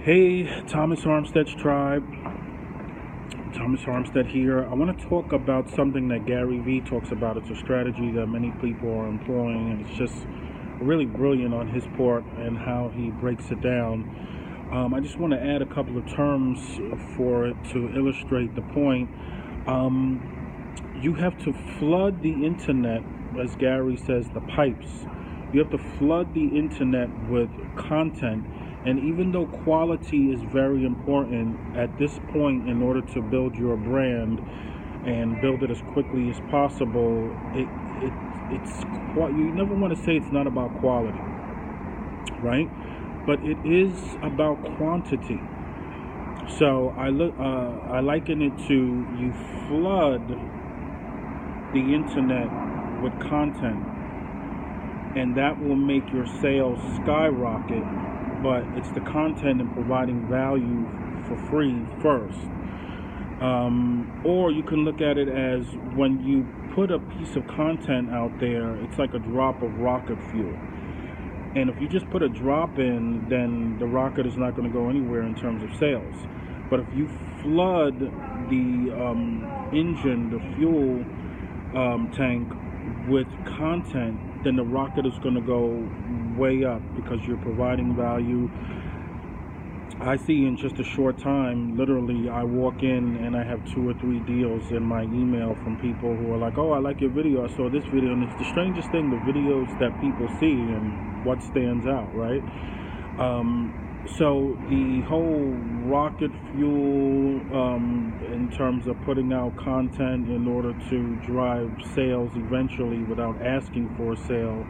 Hey, Thomas Armstead's tribe. Thomas Armstead here. I want to talk about something that Gary Vee talks about. It's a strategy that many people are employing, and it's just really brilliant on his part and how he breaks it down. I just want to add a couple of terms for it to illustrate the point. You have to flood the internet, as Gary says, the pipes. You have to flood the internet with content. And even though quality is very important at this point in order to build your brand and build it as quickly as possible, you never want to say it's not about quality, right? But it is about quantity. So I liken it to you flood the internet with content, and that will make your sales skyrocket. But it's the content and providing value for free first. Or you can look at it as when you put a piece of content out there, it's like a drop of rocket fuel. And if you just put a drop in, then the rocket is not going to go anywhere in terms of sales. But if you flood the engine, the fuel tank with content, then the rocket is going to go way up because you're providing value. I see in just a short time, literally, I walk in and I have 2 or 3 deals in my email from people who are like, oh, I like your video, I saw this video. And it's the strangest thing, the videos that people see and what stands out, right? So the whole rocket fuel in terms of putting out content in order to drive sales eventually without asking for a sale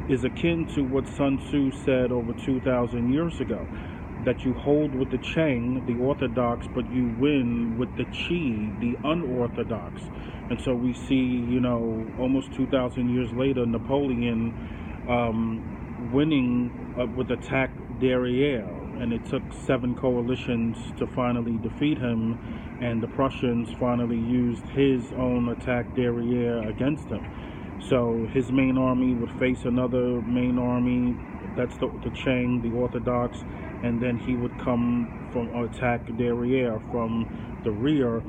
is akin to what Sun Tzu said over 2,000 years ago, that you hold with the Cheng, the orthodox, but you win with the Qi, the unorthodox. And so we see, almost 2,000 years later, Napoleon winning with attack derrière, and it took 7 coalitions to finally defeat him, and the Prussians finally used his own attack derrière against him. So his main army would face another main army, that's the Cheng, the Orthodox, and then he would come from attack derrière from the rear.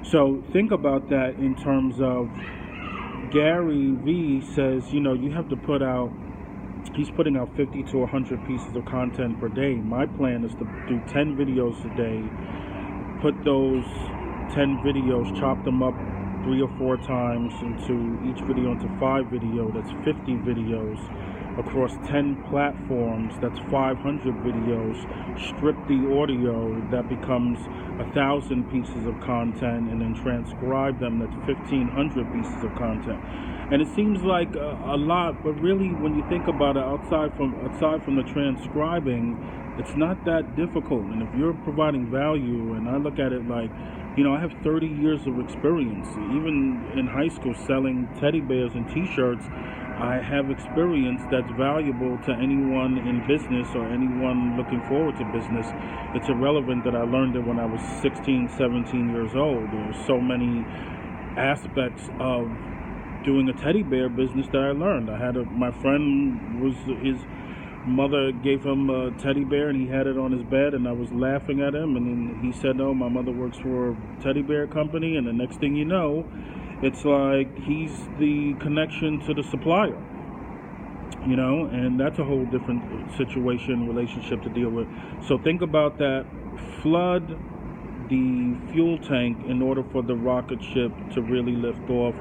So think about that in terms of Gary Vee says, you have to put out, he's putting out 50 to 100 pieces of content per day. My plan is to do 10 videos a day, put those 10 videos, chop them up 3 or 4 times into each video into 5 videos. That's 50 videos across 10 platforms. That's 500 videos. Strip the audio, that becomes 1,000 pieces of content, and then transcribe them. That's 1,500 pieces of content. And it seems like a lot, but really, when you think about it, aside from the transcribing, it's not that difficult. And if you're providing value, and I look at it like, I have 30 years of experience. Even in high school selling teddy bears and t-shirts, I have experience that's valuable to anyone in business or anyone looking forward to business. It's irrelevant that I learned it when I was 16, 17 years old. There's so many aspects of doing a teddy bear business that I learned. My friend his mother gave him a teddy bear and he had it on his bed, and I was laughing at him, and then he said, no, my mother works for a teddy bear company, and the next thing you know, it's like he's the connection to the supplier, and that's a whole different relationship to deal with. So think about that. Flood the fuel tank in order for the rocket ship to really lift off.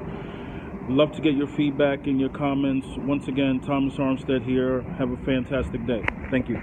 Love to get your feedback and your comments. Once again, Thomas Armstead here. Have a fantastic day. Thank you.